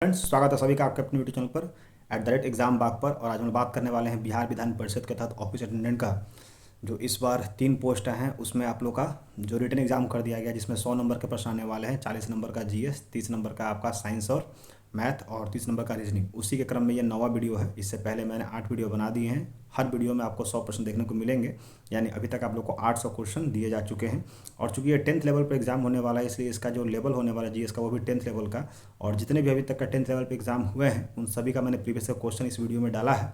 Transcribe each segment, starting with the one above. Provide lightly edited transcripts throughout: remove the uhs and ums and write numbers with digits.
Friends, स्वागत है सभी का आपके अपने यूट्यूब चैनल पर @एग्जाम बाग पर। और आज हम बात करने वाले हैं बिहार विधान परिषद के तहत ऑफिस अटेंडेंट का जो इस बार 3 पोस्ट हैं उसमें आप लोग का जो रिटन एग्जाम कर दिया गया, जिसमें 100 नंबर के प्रश्न आने वाले हैं। 40 नंबर का जीएस, 30 नंबर का आपका साइंस और मैथ और 30 नंबर का रीजनिंग। उसी के क्रम में ये 9वां वीडियो है। इससे पहले मैंने 8 वीडियो बना दिए हैं। हर वीडियो में आपको 100 प्रश्न देखने को मिलेंगे, यानी अभी तक आप लोग को 800 क्वेश्चन दिए जा चुके हैं। और चूंकि ये 10th लेवल पर एग्जाम होने वाला है, इसलिए इसका जो लेवल होने वाला है जीएस का वो भी 10th लेवल का। और जितने भी अभी तक का 10th लेवल पे एग्जाम हुए हैं उन सभी का मैंने प्रीवियस क्वेश्चन इस वीडियो में डाला है।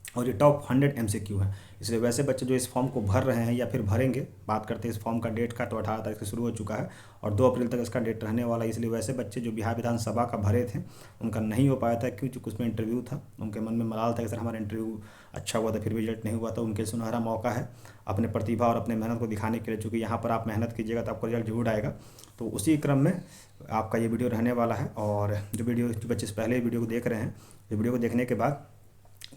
और ये टॉप 100 MCQ है। इसलिए वैसे बच्चे जो इस फॉर्म को भर रहे हैं या फिर भरेंगे, बात करते हैं इस फॉर्म का डेट का, तो 18 तारीख से शुरू हो चुका है और 2 अप्रैल तक इसका डेट रहने वाला है। इसलिए वैसे बच्चे जो बिहार विधानसभा का भरे थे उनका नहीं हो पाया था, क्योंकि उसमें इंटरव्यू था। उनके मन में मलाल था कि सर हमारा इंटरव्यू अच्छा हुआ था फिर भी रिजल्ट नहीं हुआ था। उनके सुनहरा मौका है अपने प्रतिभा और अपने मेहनत को दिखाने के लिए। चूँकि यहाँ पर आप मेहनत कीजिएगा तो आपको रिजल्ट जरूर आएगा। तो उसी क्रम में आपका ये वीडियो रहने वाला है। और जो बच्चे पहले वीडियो को देख रहे हैं, ये वीडियो को देखने के बाद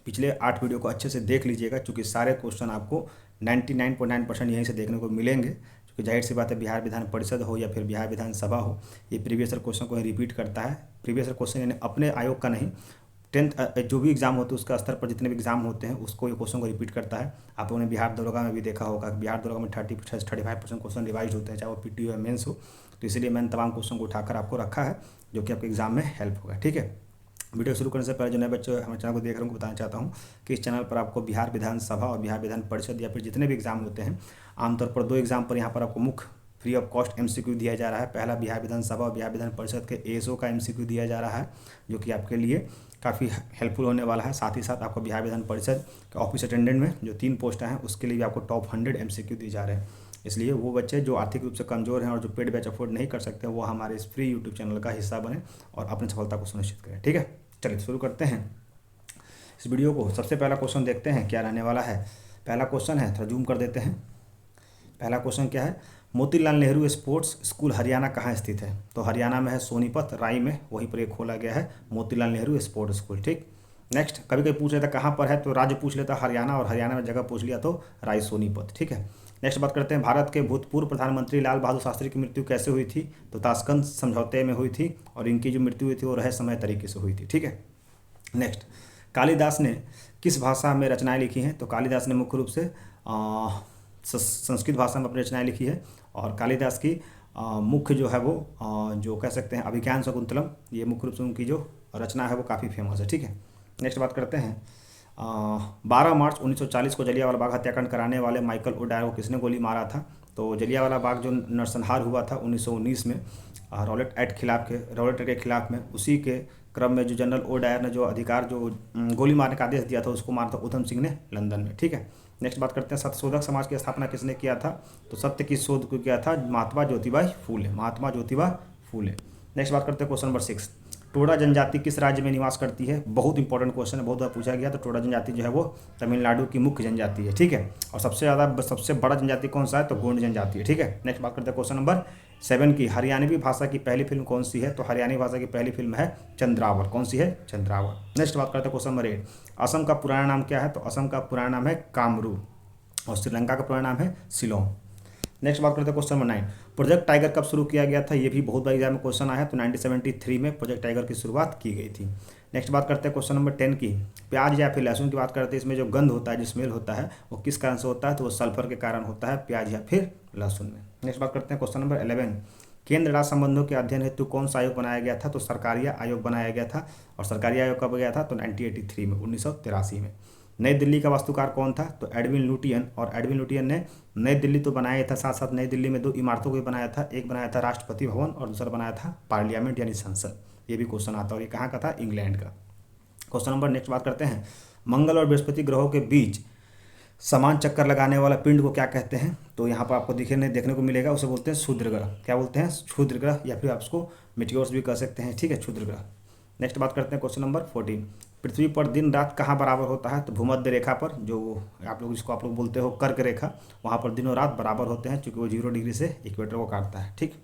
पिछले 8 वीडियो को अच्छे से देख लीजिएगा, क्योंकि सारे क्वेश्चन आपको 99.9% यहीं से देखने को मिलेंगे। क्योंकि जाहिर सी बात है, बिहार विधान परिषद हो या फिर बिहार विधानसभा हो, ये प्रीवियस क्वेश्चन को रिपीट करता है। प्रीवियस क्वेश्चन यानी अपने आयोग का नहीं, 10th जो भी एग्जाम होते हैं उसका स्तर पर जितने भी एग्जाम होते हैं उसको ये क्वेश्चन को रिपीट करता है। आप लोगों ने बिहार दरोगा में भी देखा होगा, बिहार दरोगा में 35% क्वेश्चन रिवाइज होते हैं, चाहे वो पीटी हो या मेंस हो। तो इसलिए मैंने तमाम क्वेश्चन को उठाकर आपको रखा है, जो कि आपके एग्जाम में हेल्प होगा। ठीक है, वीडियो शुरू करने से पहले जो नए बच्चे हमारे चैनल को देख रहे हैं उनको बताना चाहता हूँ कि इस चैनल पर आपको बिहार विधानसभा और बिहार विधान परिषद या फिर जितने भी एग्जाम होते हैं, आमतौर पर 2 एग्जाम पर यहाँ पर आपको मुख्य फ्री ऑफ कॉस्ट MCQ दिया जा रहा है। पहला बिहार विधानसभा और बिहार विधान परिषद के ASO का MCQ दिया जा रहा है, जो कि आपके लिए काफ़ी हेल्पफुल होने वाला है। साथ ही साथ आपको बिहार विधान परिषद के ऑफिस अटेंडेंट में जो 3 पोस्ट हैं उसके लिए भी आपको टॉप 100 MCQ दिए जा रहे हैं। इसलिए वो बच्चे जो आर्थिक रूप से कमजोर हैं और जो पेड बैच अफोर्ड नहीं कर सकते, वो हमारे इस फ्री यूट्यूब चैनल का हिस्सा बने और अपनी सफलता को सुनिश्चित करें। ठीक है, चलिए शुरू करते हैं इस वीडियो को। सबसे पहला क्वेश्चन देखते हैं क्या रहने वाला है। पहला क्वेश्चन है, थोड़ा जूम कर देते हैं। पहला क्वेश्चन क्या है, मोतीलाल नेहरू स्पोर्ट्स स्कूल हरियाणा कहाँ स्थित है? तो हरियाणा में है सोनीपत, राई में, वहीं पर एक खोला गया है मोतीलाल नेहरू स्पोर्ट्स स्कूल। ठीक, नेक्स्ट कभी कभी पूछ लेता कहाँ पर है, तो राज्य पूछ लेता हरियाणा, और हरियाणा में जगह पूछ लिया तो राई सोनीपत। ठीक है, नेक्स्ट बात करते हैं, भारत के भूतपूर्व प्रधानमंत्री लाल बहादुर शास्त्री की मृत्यु कैसे हुई थी? तो ताशकंद समझौते में हुई थी, और इनकी जो मृत्यु हुई थी वो रहस्यमय तरीके से हुई थी। ठीक है, नेक्स्ट, कालिदास ने किस भाषा में रचनाएं लिखी हैं? तो कालिदास ने मुख्य रूप से संस्कृत भाषा में अपनी रचनाएं लिखी है। और कालिदास की मुख्य जो है वो जो कह सकते हैं अभिज्ञान शकुंतलम, ये मुख्य रूप से उनकी जो रचना है वो काफ़ी फेमस है। ठीक है, नेक्स्ट बात करते हैं, 12 मार्च 1940 को जलियांवाला बाग हत्याकांड कराने वाले माइकल ओडायर को किसने गोली मारा था? तो जलियांवाला बाग जो नरसंहार हुआ था 1919 में रॉलेट के खिलाफ में, उसी के क्रम में जो जनरल ओडायर ने जो गोली मारने का आदेश दिया था उसको मारा था उधम सिंह ने लंदन में। ठीक है, नेक्स्ट बात करते हैं, सत्यशोधक समाज की स्थापना किसने किया था? तो सत्य की शोध को किया था महात्मा ज्योतिबा फूले। नेक्स्ट बात करते हैं क्वेश्चन नंबर 6, टोडा जनजाति किस राज्य में निवास करती है? बहुत इंपॉर्टेंट क्वेश्चन है, बहुत बार पूछा गया। तो टोडा जनजाति जो है वो तमिलनाडु की मुख्य जनजाति है। ठीक है, और सबसे बड़ा जनजाति कौन सा है? तो गोंड जनजाति है। ठीक है, नेक्स्ट बात करते हैं क्वेश्चन नंबर 7 की, हरियाणवी भाषा की पहली फिल्म कौन सी है? तो हरियाणवी भाषा की पहली फिल्म है चंद्रावर। कौन सी है? चंद्रावर। नेक्स्ट बात करते हैं क्वेश्चन नंबर 8, असम का पुराना नाम क्या है? तो असम का पुराना नाम है कामरू, और श्रीलंका का पुराना नाम है शिलोंग। नेक्स्ट बात करते हैं क्वेश्चन नंबर 9, प्रोजेक्ट टाइगर कब शुरू किया गया था? ये भी बहुत बार एग्जाम में क्वेश्चन आया है। तो 1973 में प्रोजेक्ट टाइगर की शुरुआत की गई थी। नेक्स्ट बात करते हैं क्वेश्चन नंबर 10 की, प्याज या फिर लहसुन की बात करते हैं, इसमें जो गंध होता है, जो स्मेल होता है, वो किस कारण से होता है? तो वो सल्फर के कारण होता है, प्याज या फिर लहसुन में। नेक्स्ट बात करते हैं क्वेश्चन नंबर 11, केंद्र राज्य संबंधों के अध्ययन हेतु कौन सा आयोग बनाया गया था? तो सरकारिया आयोग बनाया गया था। और सरकारिया आयोग कब गया था? तो 1983 में, 1983 में। नई दिल्ली का वास्तुकार कौन था? तो एडविन लुटियन। और एडविन लुटियन ने नई दिल्ली तो बनाया था, साथ साथ नई दिल्ली में 2 इमारतों को भी बनाया था। एक बनाया था राष्ट्रपति भवन और दूसरा बनाया था पार्लियामेंट यानी संसद। ये भी क्वेश्चन आता है, और ये कहाँ का था? इंग्लैंड का। क्वेश्चन नंबर नेक्स्ट बात करते हैं, मंगल और बृहस्पति ग्रहों के बीच समान चक्कर लगाने वाला पिंड को क्या कहते हैं? तो यहाँ पर आपको देखने को मिलेगा, उसे बोलते हैं क्षुद्र ग्रह। क्या बोलते हैं? क्षुद्र ग्रह, या फिर आप उसको मिटियोर्स भी कह सकते हैं। ठीक है, क्षुद्र ग्रह। नेक्स्ट बात करते हैं क्वेश्चन नंबर 14, पृथ्वी पर दिन रात कहाँ बराबर होता है? तो भूमध्य रेखा पर, जो जिसको आप लोग बोलते हो कर्क रेखा, वहाँ पर दिनों रात बराबर होते हैं, क्योंकि वो 0 डिग्री से इक्वेटर को काटता है। ठीक,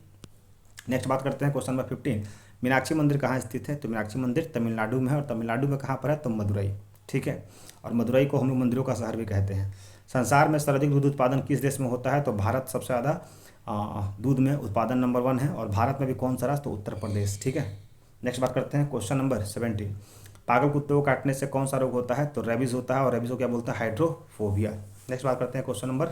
नेक्स्ट बात करते हैं क्वेश्चन नंबर 15, मीनाक्षी मंदिर कहाँ स्थित है? तो मीनाक्षी मंदिर तमिलनाडु में है, और तमिलनाडु में कहाँ पर है? तो मदुरई। ठीक है, और मदुरई को हम लोग मंदिरों का शहर भी कहते हैं। संसार में सर्वाधिक दूध उत्पादन किस देश में होता है? तो भारत सबसे ज़्यादा दूध में उत्पादन नंबर 1 है। और भारत में भी कौन सा राज्य? तो उत्तर प्रदेश। ठीक है, नेक्स्ट बात करते हैं क्वेश्चन नंबर 17। पागल कुत्ते को काटने से कौन सा रोग होता है? तो रेबीज होता है, और रेबीज को क्या बोलते हैं? हाइड्रोफोबिया। नेक्स्ट बात करते हैं क्वेश्चन नंबर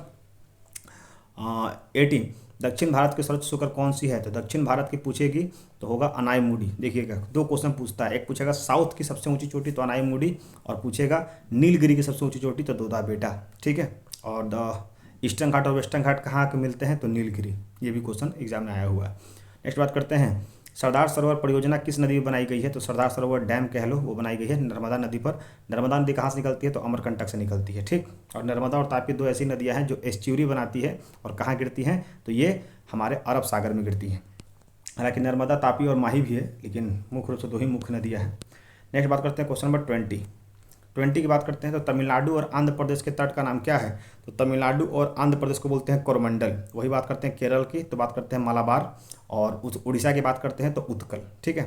18। दक्षिण भारत की सर्वोच्च शिखर कौन सी है? तो दक्षिण भारत की पूछेगी तो होगा अनाईमुडी। देखिएगा, दो क्वेश्चन पूछता है, एक पूछेगा साउथ की सबसे ऊंची चोटी तो अनाईमुडी, और पूछेगा नीलगिरी की सबसे ऊंची चोटी तो दोदा बेटा। ठीक है, और द ईस्टर्न घाट और वेस्टर्न घाट कहाँ के मिलते हैं? तो नीलगिरी। ये भी क्वेश्चन एग्जाम में आया हुआ है। नेक्स्ट बात करते हैं, सरदार सरोवर परियोजना किस नदी में बनाई गई है? तो सरदार सरोवर डैम कह लो, वो बनाई गई है नर्मदा नदी पर। नर्मदा नदी कहाँ से निकलती है? तो अमरकंटक से निकलती है। ठीक, और नर्मदा और तापी दो ऐसी नदियाँ हैं जो एस्च्यूरी बनाती है, और कहाँ गिरती हैं? तो ये हमारे अरब सागर में गिरती हैं। हालांकि नर्मदा, तापी और माही भी है, लेकिन मुख्य रूप से दो ही मुख्य नदियाँ हैं। नेक्स्ट बात करते हैं क्वेश्चन नंबर 20 की बात करते हैं। तो तमिलनाडु और आंध्र प्रदेश के तट का नाम क्या है? तो तमिलनाडु और आंध्र प्रदेश को बोलते हैं कोरमंडल। वही बात करते हैं केरल की, तो बात करते हैं मालाबार, और उड़ीसा की बात करते हैं तो उत्कल। ठीक है,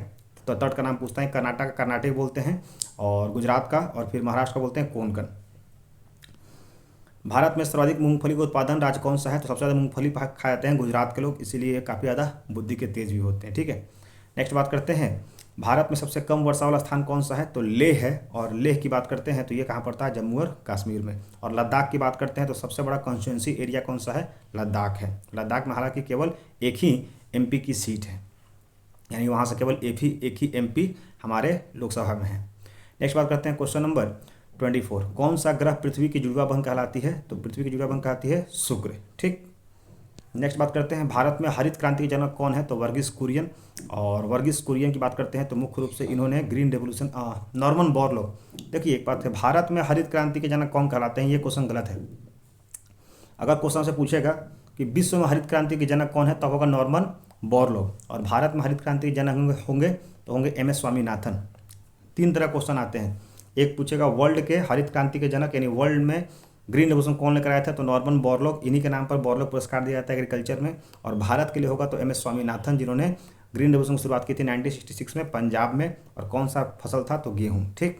तो तट का नाम पूछता है। कर्नाटक का कर्नाटक बोलते हैं, और गुजरात का और फिर महाराष्ट्र का बोलते हैं कोंकण। भारत में सर्वाधिक मूंगफली का उत्पादन राज्य कौन सा है? तो सबसे ज़्यादा मूंगफली खाए जाते हैं गुजरात के लोग, इसीलिए काफ़ी ज़्यादा बुद्धि के तेज भी होते हैं। ठीक है, नेक्स्ट बात करते हैं, भारत में सबसे कम वर्षा वाला स्थान कौन सा है? तो लेह है, और लेह की बात करते हैं तो ये कहाँ पड़ता है? जम्मू और कश्मीर में। और लद्दाख की बात करते हैं तो सबसे बड़ा कॉन्स्टिट्यूंसी एरिया कौन सा है? लद्दाख है। लद्दाख में हालांकि केवल एक ही एमपी की सीट है, यानी वहाँ से केवल एक ही एमपी हमारे लोकसभा में है। नेक्स्ट बात करते हैं क्वेश्चन नंबर 24। कौन सा ग्रह पृथ्वी की जुड़वा बहन कहलाती है? तो पृथ्वी की जुड़वा बहन कहलाती है शुक्र। ठीक, नेक्स्ट बात करते हैं, भारत में हरित क्रांति के जनक कौन है? तो वर्गीस कुरियन। और वर्गीस कुरियन की बात करते हैं तो मुख्य रूप से इन्होंने ग्रीन रेवोल्यूशन, नॉर्मन बोरलॉग। देखिए एक बात है, भारत में हरित क्रांति के जनक कौन कहलाते हैं? ये क्वेश्चन गलत है। अगर क्वेश्चन से पूछेगा कि विश्व में हरित क्रांति के जनक कौन है, तब होगा नॉर्मन बोरलॉग, और भारत में हरित क्रांति के जनक होंगे तो होंगे MS स्वामीनाथन। तीन तरह क्वेश्चन आते हैं, एक पूछेगा वर्ल्ड के हरित क्रांति के जनक, यानी वर्ल्ड में ग्रीन रेवोल्यूशन कौन लेकर आया था? तो नॉर्मन बोरलॉग, इन्हीं के नाम पर बोरलॉग पुरस्कार दिया जाता है एग्रीकल्चर में। और भारत के लिए होगा तो MS स्वामीनाथन, जिन्होंने ग्रीन रेवोल्यूशन की शुरुआत की थी 1966 में पंजाब में। और कौन सा फसल था? तो गेहूँ। ठीक,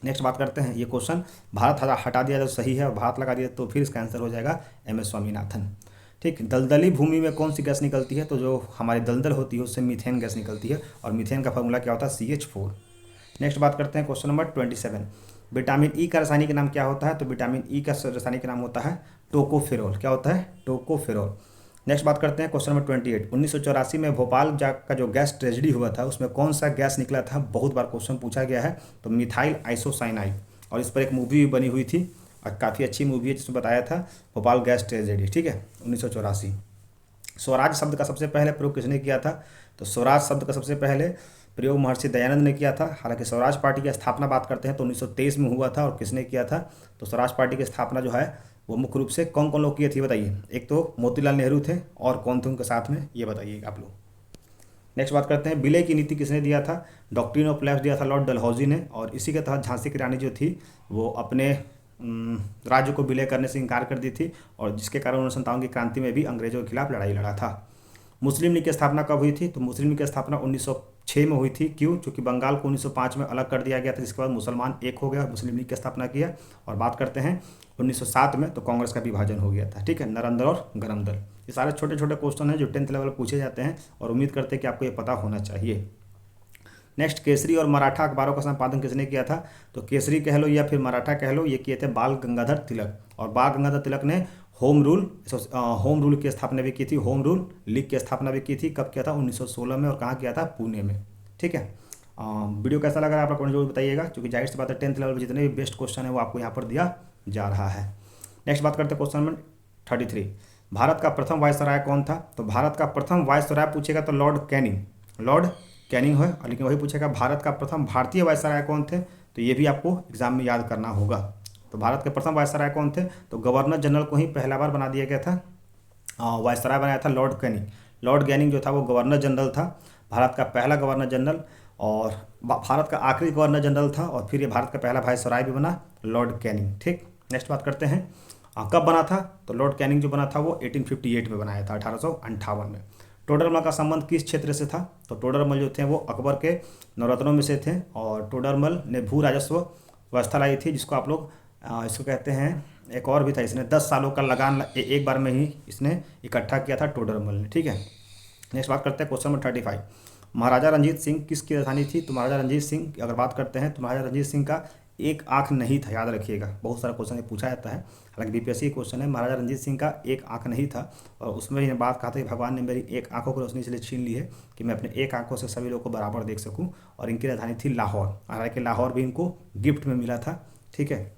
नेक्स्ट बात करते हैं, ये क्वेश्चन भारत हटा दिया तो सही है, और भारत लगा दिया तो फिर इसका आंसर हो जाएगा MS स्वामीनाथन। ठीक, दलदली भूमि में कौन सी गैस निकलती है? तो जो हमारी दलदल होती है उससे मीथेन गैस निकलती है, और मीथेन का फॉर्मूला क्या होता है? CH4। नेक्स्ट बात करते हैं क्वेश्चन नंबर 27। विटामिन ई का रासायनिक नाम क्या होता है? तो विटामिन ई का रासायनिक नाम होता है टोकोफेरोल। क्या होता है? टोकोफेरोल। नेक्स्ट बात करते हैं क्वेश्चन नंबर 28। 1984 में भोपाल का जो गैस ट्रेजेडी हुआ था, उसमें कौन सा गैस निकला था? बहुत बार क्वेश्चन पूछा गया है, तो मिथाइल आइसोसाइनाइड। और इस पर एक मूवी भी बनी हुई थी, और काफ़ी अच्छी मूवी है, जिसमें बताया था भोपाल गैस ट्रेजेडी। ठीक है, 1984। स्वराज शब्द का सबसे पहले प्रयोग किसने किया था? तो स्वराज शब्द का सबसे पहले प्रयोग महर्षि दयानंद ने किया था। हालांकि स्वराज पार्टी की स्थापना बात करते हैं तो 1923 में हुआ था, और किसने किया था? तो स्वराज पार्टी की स्थापना जो है वो मुख्य रूप से कौन कौन लोग किए थे बताइए? एक तो मोतीलाल नेहरू थे, और कौन थे उनके साथ में, ये बताइएगा आप लोग। नेक्स्ट बात करते हैं, विलय की नीति किसने दिया था? डॉक्ट्रिन ऑफ लैप्स दिया था लॉर्ड डलहौजी ने, और इसी के तहत झांसी की रानी जो थी वो अपने राज्य को विलय करने से इनकार कर दी थी, और जिसके कारण 1957 की क्रांति में भी अंग्रेजों के खिलाफ लड़ाई लड़ा था। मुस्लिम लीग की स्थापना कब हुई थी? तो मुस्लिम लीग की स्थापना 1906 में हुई थी। क्यों? क्योंकि बंगाल को 1905 में अलग कर दिया गया था, जिसके बाद मुसलमान एक हो गया, मुस्लिम लीग की स्थापना किया। और बात करते हैं 1907 में, तो कांग्रेस का विभाजन हो गया था। ठीक है, नरम दल और गरम दल। ये सारे छोटे छोटे क्वेश्चन हैं जो 10th लेवल पूछे जाते हैं, और उम्मीद करते हैं कि आपको ये पता होना चाहिए। नेक्स्ट, केसरी और मराठा अखबारों का संपादन किसने किया था? तो केसरी कह लो या फिर मराठा कह लो, ये किए थे बाल गंगाधर तिलक। और बाल गंगाधर तिलक ने होम रूल की स्थापना भी की थी, होम रूल लीग की स्थापना भी की थी। कब किया था? 1916 में। और कहाँ किया था? पुणे में। ठीक है, वीडियो कैसा लगा आप लोग जरूर बताइएगा, क्योंकि जाहिर सी बात है 10th लेवल में जितने भी बेस्ट क्वेश्चन है वो आपको यहाँ पर दिया जा रहा है। नेक्स्ट बात करते हैं क्वेश्चन नंबर 33। भारत का प्रथम वायसराय कौन था? तो भारत का प्रथम वायसराय पूछेगा तो लॉर्ड कैनिंग है, लेकिन वही पूछेगा भारत का प्रथम भारतीय वायसराय कौन थे? तो ये भी आपको एग्जाम में याद करना होगा। तो भारत के प्रथम वायसराय कौन थे? तो गवर्नर जनरल को ही पहला बार बना दिया गया था, वायसराय बनाया था लॉर्ड कैनिंग। लॉर्ड कैनिंग जो था वो गवर्नर जनरल था, भारत का पहला गवर्नर जनरल, और भारत का आखिरी गवर्नर जनरल था, और फिर ये भारत का पहला वायसराय भी बना लॉर्ड कैनिंग। ठीक, नेक्स्ट बात करते हैं, कब बना था? तो लॉर्ड कैनिंग जो बना था वो 1858 में बनाया था, 1858 में। टोडरमल का संबंध किस क्षेत्र से था? तो टोडरमल जो थे वो अकबर के नवरत्नों में से थे, और टोडरमल ने भू राजस्व व्यवस्था लाई थी, जिसको आप लोग इसको कहते हैं, एक और भी था, इसने 10 सालों का लगान एक बार में ही इसने इकट्ठा किया था टोडरमल ने। ठीक है, नेक्स्ट बात करते हैं क्वेश्चन नंबर 35। महाराजा रंजीत सिंह किसकी राजधानी थी? तो महाराजा रंजीत सिंह की अगर बात करते हैं तो महाराजा रंजीत सिंह का एक आंख नहीं था, याद रखिएगा, बहुत सारा क्वेश्चन पूछा जाता है, हालांकि बीपीएससी क्वेश्चन है। महाराजा रंजीत सिंह का एक आंख नहीं था और उसमें ही बात कहा था कि भगवान ने मेरी एक आंखों को रोशनी इसलिए छीन ली है कि मैं अपने एक आंखों से सभी लोगों को बराबर देख सकूं, और इनकी राजधानी थी लाहौर, हालांकि लाहौर भी इनको गिफ्ट में मिला था। ठीक है,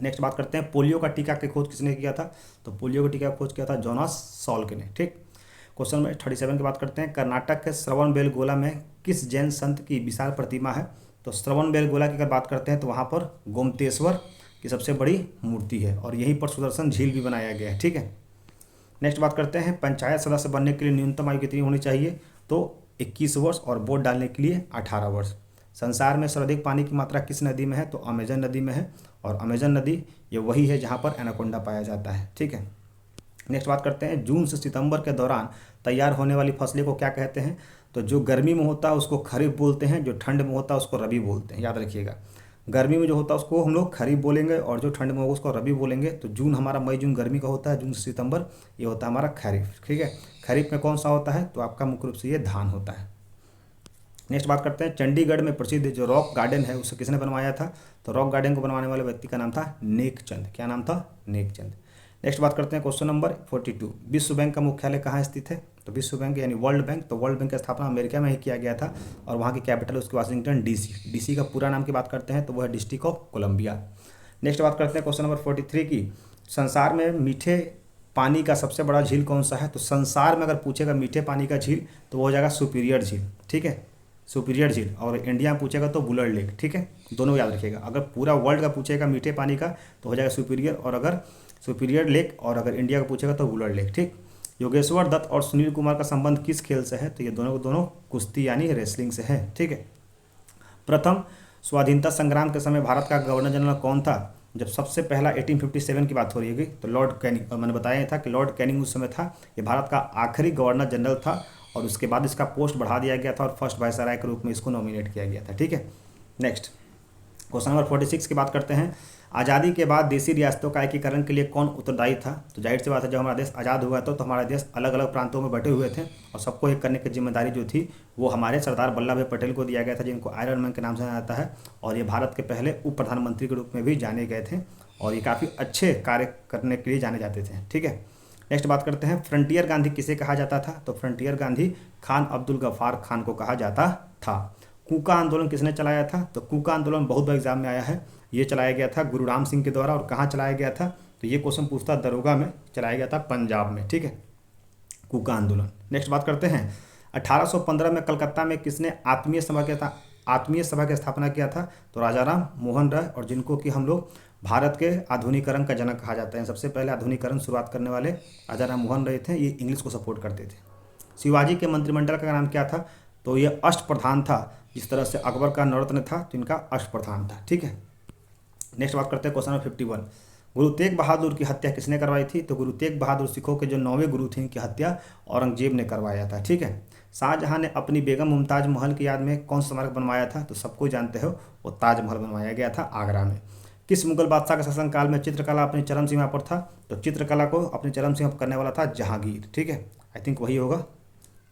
नेक्स्ट बात करते हैं पोलियो का टीका की खोज किसने किया था? तो पोलियो का टीका खोज किया था जोनास सॉल्क ने। ठीक, क्वेश्चन नंबर 37 की बात करते हैं, कर्नाटक के श्रवणबेलगोला में किस जैन संत की विशाल प्रतिमा है? तो श्रवणबेलगोला की अगर बात करते हैं तो वहाँ पर गोमतेश्वर की सबसे बड़ी मूर्ति है और यहीं पर सुदर्शन झील भी बनाया गया है। ठीक है, नेक्स्ट बात करते हैं पंचायत सदस्य बनने के लिए न्यूनतम आयु कितनी होनी चाहिए? तो 21 वर्ष और वोट डालने के लिए 18 वर्ष। संसार में सर्वाधिक पानी की मात्रा किस नदी में है? तो अमेजन नदी में है, और अमेजन नदी ये वही है जहाँ पर एनाकोंडा पाया जाता है। ठीक है, नेक्स्ट बात करते हैं जून से सितंबर के दौरान तैयार होने वाली फसलें को क्या कहते हैं? तो जो गर्मी में होता है उसको खरीफ बोलते हैं, जो ठंड में होता है उसको रबी बोलते हैं, याद रखिएगा। गर्मी में जो होता है उसको हम लोग खरीफ बोलेंगे और जो ठंड में होगा उसको रबी बोलेंगे। तो जून हमारा मई जून गर्मी का होता है, जून से सितंबर ये होता है हमारा खरीफ। ठीक है, खरीफ में कौन सा होता है? तो आपका मुख्य रूप से ये धान होता है। नेक्स्ट बात करते हैं चंडीगढ़ में प्रसिद्ध जो रॉक गार्डन है उसे किसने बनवाया था? तो रॉक गार्डन को बनवाने वाले व्यक्ति का नाम था नेकचंद। क्या नाम था? नेकचंद। नेक्स्ट बात करते हैं क्वेश्चन नंबर 42, विश्व बैंक का मुख्यालय कहाँ स्थित है? तो विश्व बैंक यानी वर्ल्ड बैंक, तो वर्ल्ड बैंक की स्थापना अमेरिका में ही किया गया था और वहाँ की कैपिटल उसकी वाशिंगटन डीसी। डीसी का पूरा नाम की बात करते हैं तो वह है डिस्ट्रिक्ट ऑफ कोलंबिया। नेक्स्ट बात करते हैं क्वेश्चन नंबर 43 की, संसार में मीठे पानी का सबसे बड़ा झील कौन सा है? तो संसार में अगर पूछेगा मीठे पानी का झील तो वो हो जाएगा सुपीरियर झील। ठीक है, सुपीरियर झील, और इंडिया में पूछेगा तो बुलर लेक। ठीक है, दोनों याद रखिएगा। अगर पूरा वर्ल्ड का पूछेगा मीठे पानी का तो हो जाएगा सुपीरियर, और अगर सुपीरियर लेक, और अगर इंडिया का पूछेगा तो बुलर लेक। ठीक, योगेश्वर दत्त और सुनील कुमार का संबंध किस खेल से है? तो ये दोनों को दोनों कुश्ती यानी रेसलिंग से है। ठीक है, प्रथम स्वाधीनता संग्राम के समय भारत का गवर्नर जनरल कौन था? जब सबसे पहला 1857 की बात हो रही है तो लॉर्ड कैनिंग, मैंने बताया था कि लॉर्ड कैनिंग उस समय था, ये भारत का आखिरी गवर्नर जनरल था और उसके बाद इसका पोस्ट बढ़ा दिया गया था और फर्स्ट वायसराय के रूप में इसको नॉमिनेट किया गया था। ठीक है, नेक्स्ट क्वेश्चन नंबर 46 की बात करते हैं, आज़ादी के बाद देशी रियासतों का एकीकरण के लिए कौन उत्तरदायी था? तो जाहिर सी बात है जब हमारा देश आज़ाद हुआ था तो हमारा देश अलग अलग प्रांतों में बटे हुए थे और सबको एक करने की जिम्मेदारी जो थी वो हमारे सरदार वल्लभ भाई पटेल को दिया गया था, जिनको आयरन मैन के नाम से जाना जाता है, और ये भारत के पहले उप प्रधानमंत्री के रूप में भी जाने गए थे और ये काफ़ी अच्छे कार्य करने के लिए जाने जाते थे। ठीक है, नेक्स्ट बात करते हैं फ्रंटियर गांधी किसे कहा जाता था? तो फ्रंटियर गांधी खान अब्दुल गफ्फार खान को कहा जाता था। कूका आंदोलन किसने चलाया था? तो कूका आंदोलन बहुत बार एग्जाम में आया है, ये चलाया गया था गुरु राम सिंह के द्वारा। और कहाँ चलाया गया था? तो ये क्वेश्चन पूछता दरोगा में, चलाया गया था पंजाब में। ठीक है, कूका आंदोलन। नेक्स्ट बात करते हैं 1815 में कलकत्ता में किसने आत्मीय सभा की स्थापना किया था? तो राजा राम मोहन राय, और जिनको कि हम लोग भारत के आधुनिकरण का जनक कहा जाता है। सबसे पहले आधुनिकरण शुरुआत करने वाले राजा राम मोहन राय थे, ये इंग्लिश को सपोर्ट करते थे। शिवाजी के मंत्रिमंडल का नाम क्या था? तो ये अष्टप्रधान था, जिस तरह से अकबर का नवरत्न था तो इनका अष्टप्रधान था। ठीक है, नेक्स्ट बात करते हैं क्वेश्चन नंबर 51, गुरु तेग बहादुर की हत्या किसने करवाई थी? तो गुरु तेग बहादुर सिखों के जो 9वें गुरु थे इनकी हत्या औरंगजेब ने करवाया था। ठीक है, शाहजहां ने अपनी बेगम मुमताज महल की याद में कौन सा स्मारक बनवाया था? तो सबको जानते हो वो ताजमहल बनवाया गया था आगरा में। किस मुगल बादशाह के शासनकाल में चित्रकला अपनी चरम सीमा पर था? तो चित्रकला को अपनी चरम सीमा पर करने वाला था जहांगीर। ठीक है, आई थिंक वही होगा,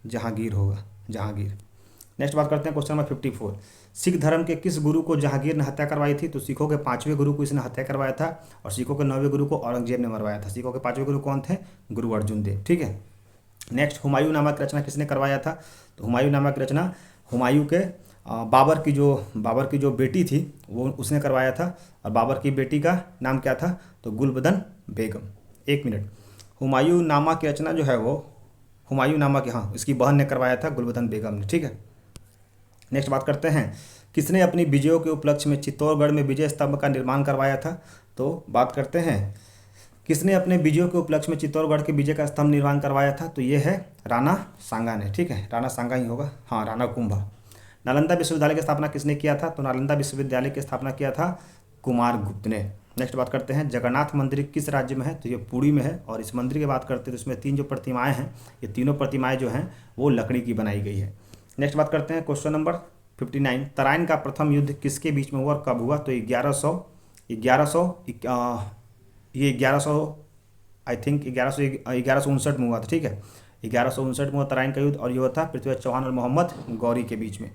जहांगीर होगा, जहांगीर। नेक्स्ट बात करते हैं क्वेश्चन नंबर 54, सिख धर्म के किस गुरु को जहांगीर ने हत्या करवाई थी? तो सिखों के 5वें गुरु को इसने हत्या करवाया था और सिखों के 9वें गुरु को औरंगजेब ने मरवाया था। सिखों के 5वें गुरु कौन थे? गुरु अर्जुन देव। ठीक है, नेक्स्ट हुमायूं नामा की रचना किसने करवाया था? तो हुमायूं नामा की रचना हुमायूं के बाबर की जो बेटी थी वो उसने करवाया था, और बाबर की बेटी का नाम क्या था? तो गुलबदन बेगम। एक मिनट, हुमायूं नामा की रचना जो है वो हुमायूं नामा की, हाँ, इसकी बहन ने करवाया था, गुलबदन बेगम ने। ठीक है, नेक्स्ट बात करते हैं किसने अपनी विजयों के उपलक्ष्य में चित्तौड़गढ़ में विजय स्तंभ का निर्माण करवाया था? तो बात करते हैं किसने अपने विजयों के उपलक्ष्य में चित्तौड़गढ़ के विजय का स्तंभ निर्माण करवाया था? तो ये है राणा सांगा ने। ठीक है, राणा सांगा ही होगा, हाँ, राणा कुंभा। नालंदा विश्वविद्यालय की स्थापना किसने किया था? तो नालंदा विश्वविद्यालय की स्थापना किया था कुमारगुप्त ने। नेक्स्ट बात करते हैं जगन्नाथ मंदिर किस राज्य में है? तो ये पुरी में है, और इस मंदिर की बात करते हैं तो इसमें 3 जो प्रतिमाएं हैं, ये तीनों प्रतिमाएं जो हैं वो लकड़ी की बनाई गई है। नेक्स्ट बात करते हैं क्वेश्चन नंबर 59, तराइन का प्रथम युद्ध किसके बीच में हुआ और कब हुआ? तो 1100 आई थिंक 1159 में हुआ था। ठीक है, 1159 में हुआ तराइन का युद्ध और ये हुआ था पृथ्वीराज चौहान और मोहम्मद गौरी के बीच में।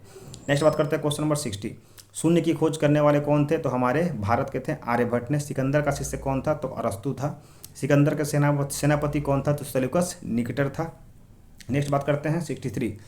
नेक्स्ट बात करते हैं क्वेश्चन नंबर 60। शून्य की खोज करने वाले कौन थे? तो हमारे भारत के थे आर्यभट्ट ने। सिकंदर का शिष्य कौन था? तो अरस्तु था। सिकंदर के सेनापति कौन था? तो सेल्यूकस निकेटर था। नेक्स्ट बात करते हैं 63।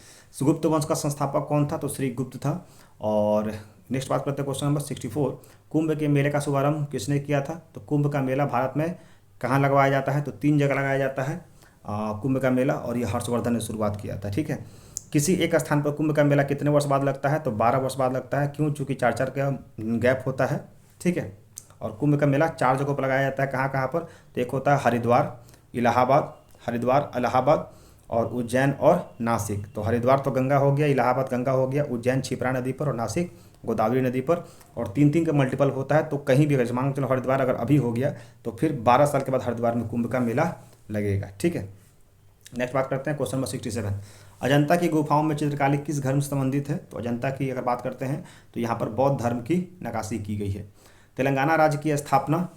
गुप्त वंश का संस्थापक कौन था? तो श्रीगुप्त था। और नेक्स्ट बात करते हैं क्वेश्चन नंबर 64। कुंभ के मेले का शुभारंभ किसने किया था? तो कुंभ का मेला भारत में कहाँ लगवाया जाता है? तो 3 जगह लगाया जाता है कुंभ का मेला, और ये हर्षवर्धन ने शुरुआत किया था। ठीक है। किसी एक स्थान पर कुंभ का मेला कितने वर्ष बाद लगता है? तो 12 वर्ष बाद लगता है। क्यों? चूँकि 4-4 का गैप होता है। ठीक है। और कुंभ का मेला 4 जगहों पर लगाया जाता है। कहाँ कहाँ पर? तो एक होता है हरिद्वार, इलाहाबाद और उज्जैन और नासिक। तो हरिद्वार तो गंगा हो गया, इलाहाबाद गंगा हो गया, उज्जैन क्षिप्रा नदी पर और नासिक गोदावरी नदी पर। और 3-3 का मल्टीपल होता है। तो कहीं भी अगर मान के चलो हरिद्वार अगर अभी हो गया तो फिर 12 साल के बाद हरिद्वार में कुंभ का मेला लगेगा। ठीक है। नेक्स्ट बात करते हैं क्वेश्चन नंबर 67। अजंता की गुफाओं में चित्रकारी किस धर्म से संबंधित है? तो अजंता की अगर बात करते हैं तो यहाँ पर बौद्ध धर्म की नक्काशी की गई है। तेलंगाना राज्य की स्थापना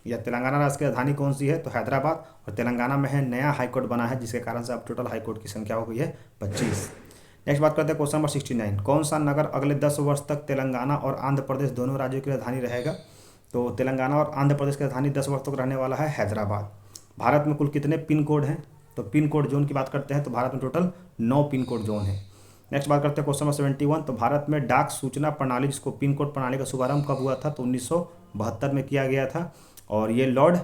या तेलंगाना राज्य की राजधानी कौन सी है? तो हैदराबाद। और तेलंगाना में है नया हाईकोर्ट बना है, जिसके कारण से अब टोटल हाईकोर्ट की संख्या हो गई है 25। नेक्स्ट बात करते हैं क्वेश्चन नंबर 69। कौन सा नगर अगले 10 वर्ष तक तेलंगाना और आंध्र प्रदेश दोनों राज्यों की राजधानी रहेगा? तो तेलंगाना और आंध्र प्रदेश की राजधानी 10 वर्ष तक रहने वाला है हैदराबाद। भारत में कुल कितने पिन कोड हैं? तो पिन कोड जोन की बात करते हैं तो भारत में टोटल 9 पिन कोड जोन है। नेक्स्ट बात करते हैं क्वेश्चन नंबर 71। तो भारत में डाक सूचना प्रणाली, जिसको पिन कोड प्रणाली का शुभारंभ कब हुआ था? तो 1972 में किया गया था। और ये लॉर्ड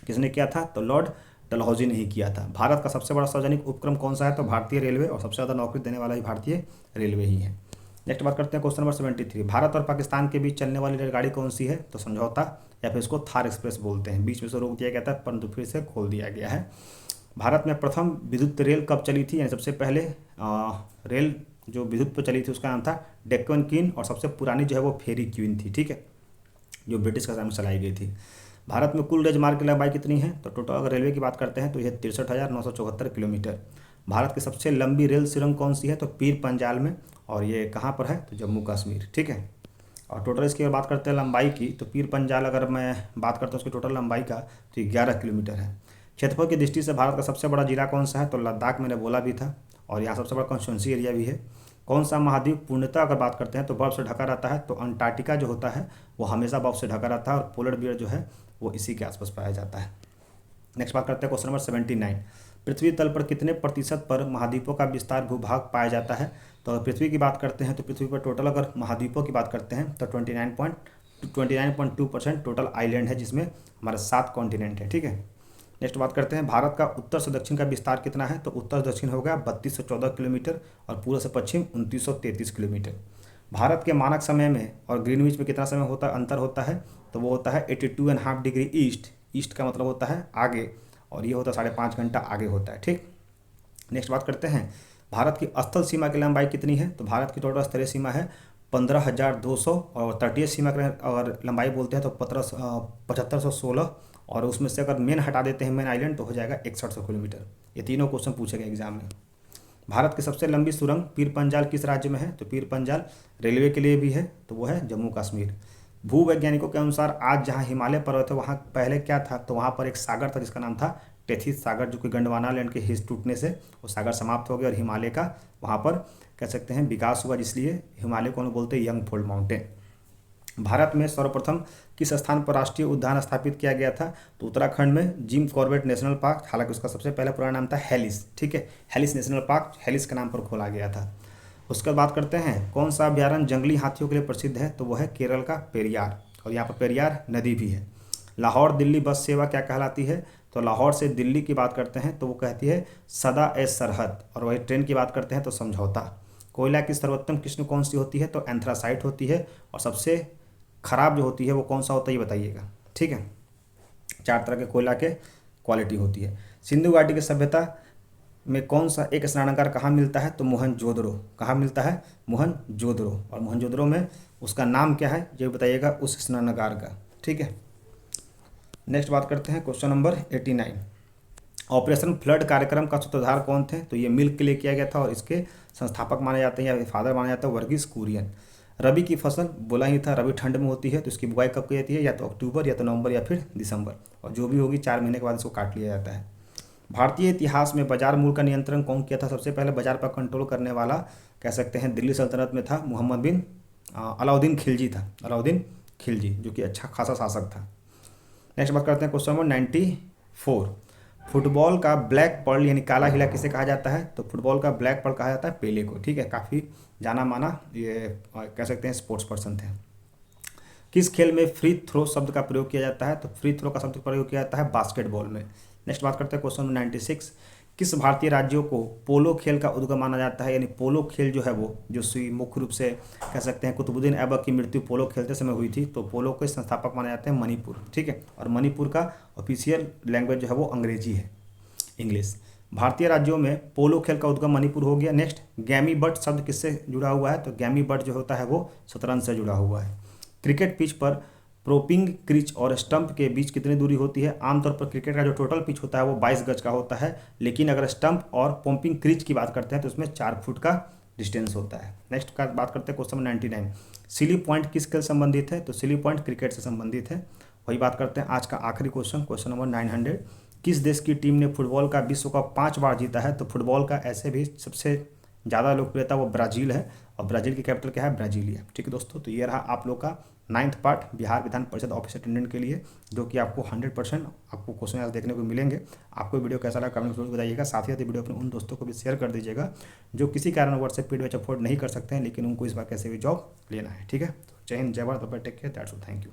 किसने किया था? तो लॉर्ड डलहौजी ने ही किया था। भारत का सबसे बड़ा सार्वजनिक उपक्रम कौन सा है? तो भारतीय रेलवे, और सबसे ज़्यादा नौकरी देने वाला भी भारतीय रेलवे ही है। नेक्स्ट बात करते हैं क्वेश्चन नंबर 73। भारत और पाकिस्तान के बीच चलने वाली रेलगाड़ी कौन सी है? तो समझौता, या फिर इसको थार एक्सप्रेस बोलते हैं। बीच में से रोक दिया गया था परंतु फिर से खोल दिया गया है। भारत में प्रथम विद्युत रेल कब चली थी? यानी सबसे पहले रेल जो विद्युत पर चली थी उसका नाम था डेक्कन क्वीन, और सबसे पुरानी जो है वो फेरी क्वीन थी। ठीक है, जो ब्रिटिश का समय चलाई गई थी। भारत में कुल रेलमार्ग की लंबाई कितनी है? तो टोटल अगर रेलवे की बात करते हैं तो यह 63,974 किलोमीटर। भारत की सबसे लंबी रेल सुरंग कौन सी है? तो पीर पंजाल में, और ये कहाँ पर है? तो जम्मू कश्मीर। ठीक है। और टोटल इसकी अगर बात करते हैं लंबाई की, तो पीर पंजाल अगर मैं बात करता हूँ उसकी टोटल लंबाई का, तो 11 किलोमीटर है। क्षेत्रफल की दृष्टि से भारत का सबसे बड़ा जिला कौन सा है? तो लद्दाख मैंने बोला भी था, और यहाँ सबसे बड़ा कॉन्स्टिट्यूंसी एरिया भी है। कौन सा महाद्वीप पूर्णतः अगर बात करते हैं तो बर्फ से ढका रहता है? तो अंटार्कटिका जो होता है वो हमेशा बर्फ से ढका रहता है, और पोलर बियर जो है वो इसी के आसपास पाया जाता है। नेक्स्ट बात करते हैं क्वेश्चन नंबर 79। पृथ्वी तल पर कितने प्रतिशत पर महाद्वीपों का विस्तार भूभाग पाया जाता है? तो अगर पृथ्वी की बात करते हैं तो पृथ्वी पर टोटल अगर महाद्वीपों की बात करते हैं तो 29.2% टोटल आइलैंड है, जिसमें हमारे 7 कॉन्टिनेंट है। ठीक है। नेक्स्ट बात करते हैं भारत का उत्तर से दक्षिण का विस्तार कितना है? तो उत्तर से दक्षिण होगा 3214 किलोमीटर, और पूर्व से पश्चिम 2933 किलोमीटर। भारत के मानक समय में और ग्रीनविच में कितना समय होता है, अंतर होता है? तो वो होता है 82.5 डिग्री ईस्ट का मतलब होता है आगे, और ये होता है 5.5 घंटा आगे होता है। ठीक। नेक्स्ट बात करते हैं भारत की स्थल सीमा की लंबाई कितनी है? तो भारत की टोटल स्तरीय सीमा है 15,200, और तटीय सीमा की अगर लंबाई बोलते हैं तो 7516, और उसमें से अगर मेन हटा देते हैं मेन आइलैंड तो हो जाएगा 6100 किलोमीटर। ये तीनों क्वेश्चन पूछे गए एग्जाम में। भारत की सबसे लंबी सुरंग पीर पंजाल किस राज्य में है? तो पीर पंजाल रेलवे के लिए भी है, तो वो है जम्मू कश्मीर। भूवैज्ञानिकों के अनुसार आज जहाँ हिमालय पर्वत है वहाँ पहले क्या था? तो वहाँ पर एक सागर था जिसका नाम था टेथिस सागर, जो कि गंडवाना लैंड के हिस्स टूटने से वो सागर समाप्त हो गया, और हिमालय का वहाँ पर कह सकते हैं विकास हुआ, इसलिए हिमालय को हम बोलते हैं यंग फोल्ड माउंटेन। भारत में सर्वप्रथम किस स्थान पर राष्ट्रीय उद्यान स्थापित किया गया था? तो उत्तराखंड में जिम कॉर्बेट नेशनल पार्क, हालांकि उसका सबसे पहले पुराना नाम था हेलिस। ठीक है, हेलिस नेशनल पार्क हेलिस के नाम पर खोला गया था। उसके बाद बात करते हैं कौन सा अभ्यारण्य जंगली हाथियों के लिए प्रसिद्ध है? तो वो है केरल का पेरियार, और यहाँ पर पेरियार नदी भी है। लाहौर दिल्ली बस सेवा क्या कहलाती है? तो लाहौर से दिल्ली की बात करते हैं तो वो कहती है सदा ए सरहद, और वही ट्रेन की बात करते हैं तो समझौता। कोयला की सर्वोत्तम किस्म कौन सी होती है? तो एंथ्रासाइट होती है। और सबसे खराब जो होती है वो कौन सा होता है ये बताइएगा। ठीक है, 4 तरह के कोयला के क्वालिटी होती है। सिंधु घाटी की सभ्यता में कौन सा एक स्नानागार कहाँ मिलता है? तो मोहनजोदड़ो। कहाँ मिलता है? मोहनजोदड़ो। और मोहनजोदड़ो में उसका नाम क्या है ये बताइएगा उस स्नानागार का। ठीक है। नेक्स्ट बात करते हैं क्वेश्चन नंबर 89। ऑपरेशन फ्लड कार्यक्रम का सूत्रधार कौन थे? तो ये मिल्क के लिए किया गया था, और इसके संस्थापक माने जाते हैं या फादर माना जाता है वर्गीस कुरियन। रबी की फसल बोला ही था, रबी ठंड में होती है, तो इसकी बुआई कब की जाती है? या तो अक्टूबर, या तो नवंबर, या फिर दिसंबर, और जो भी होगी 4 महीने के बाद इसको काट लिया जाता है। भारतीय इतिहास में बाजार मूल्य का नियंत्रण कौन किया था? सबसे पहले बाजार पर कंट्रोल करने वाला कह सकते हैं दिल्ली सल्तनत में था मोहम्मद बिन अलाउद्दीन खिलजी था। अलाउद्दीन खिलजी जो कि अच्छा खासा शासक था। नेक्स्ट बात करते हैं क्वेश्चन नंबर 94। फुटबॉल का ब्लैक पर्ल यानी काला हिला किसे कहा जाता है? तो फुटबॉल का ब्लैक पर्ल कहा जाता है पेले को। ठीक है, काफ़ी जाना माना ये कह सकते हैं स्पोर्ट्स पर्सन थे। किस खेल में फ्री थ्रो शब्द का प्रयोग किया जाता है? तो फ्री थ्रो का शब्द प्रयोग किया जाता है बास्केटबॉल में। नेक्स्ट बात करते हैं क्वेश्चन नंबर 96। किस भारतीय राज्यों को पोलो खेल का उद्गम माना जाता है? यानी पोलो खेल जो है वो जो मुख्य रूप से कह सकते हैं कुतुबुद्दीन ऐबक की मृत्यु पोलो खेलते समय हुई थी, तो पोलो के संस्थापक माने जाते हैं मणिपुर। ठीक है, और मणिपुर का ऑफिशियल लैंग्वेज जो है वो अंग्रेजी है, इंग्लिश। भारतीय राज्यों में पोलो खेल का उद्गम मणिपुर हो गया। नेक्स्ट, गैमी बट शब्द किससे जुड़ा हुआ है? तो गैमी बट जो होता है वो शतरंज से जुड़ा हुआ है। क्रिकेट पिच पर प्रोपिंग क्रिच और स्टंप के बीच कितनी दूरी होती है? आमतौर पर क्रिकेट का जो टोटल पिच होता है वो 22 गज का होता है, लेकिन अगर स्टंप और पंपिंग क्रिच की बात करते हैं तो उसमें 4 फुट का डिस्टेंस होता है। नेक्स्ट का बात करते हैं क्वेश्चन 99। सिली पॉइंट किस खेल से संबंधित है? तो सिली पॉइंट क्रिकेट से संबंधित है। वही बात करते हैं आज का आखिरी क्वेश्चन, क्वेश्चन नंबर 900। किस देश की टीम ने फुटबॉल का विश्व कप 5 बार जीता है? तो फुटबॉल का ऐसे भी सबसे ज़्यादा लोकप्रियता वो ब्राज़ील है, और ब्राज़ील की कैपिटल क्या है? ब्राज़ीलिया। ठीक है दोस्तों, तो ये रहा आप लोग का 9th part Bihar Vidhan Parishad office attendant के लिए, जो कि आपको 100% आपको क्वेश्चन आज देखने को मिलेंगे। आपको वीडियो कैसा लगा कमेंट जरूर बताइएगा। साथ ही वीडियो अपने उन दोस्तों को भी शेयर कर दीजिएगा जो किसी कारण व्हाट्सएप पीडीएफ अफोर्ड नहीं कर सकते हैं, लेकिन उनको इस बार कैसे भी जॉब लेना है। ठीक है, तो जय हिंद, जय Bharat, take care, that's all, thank you.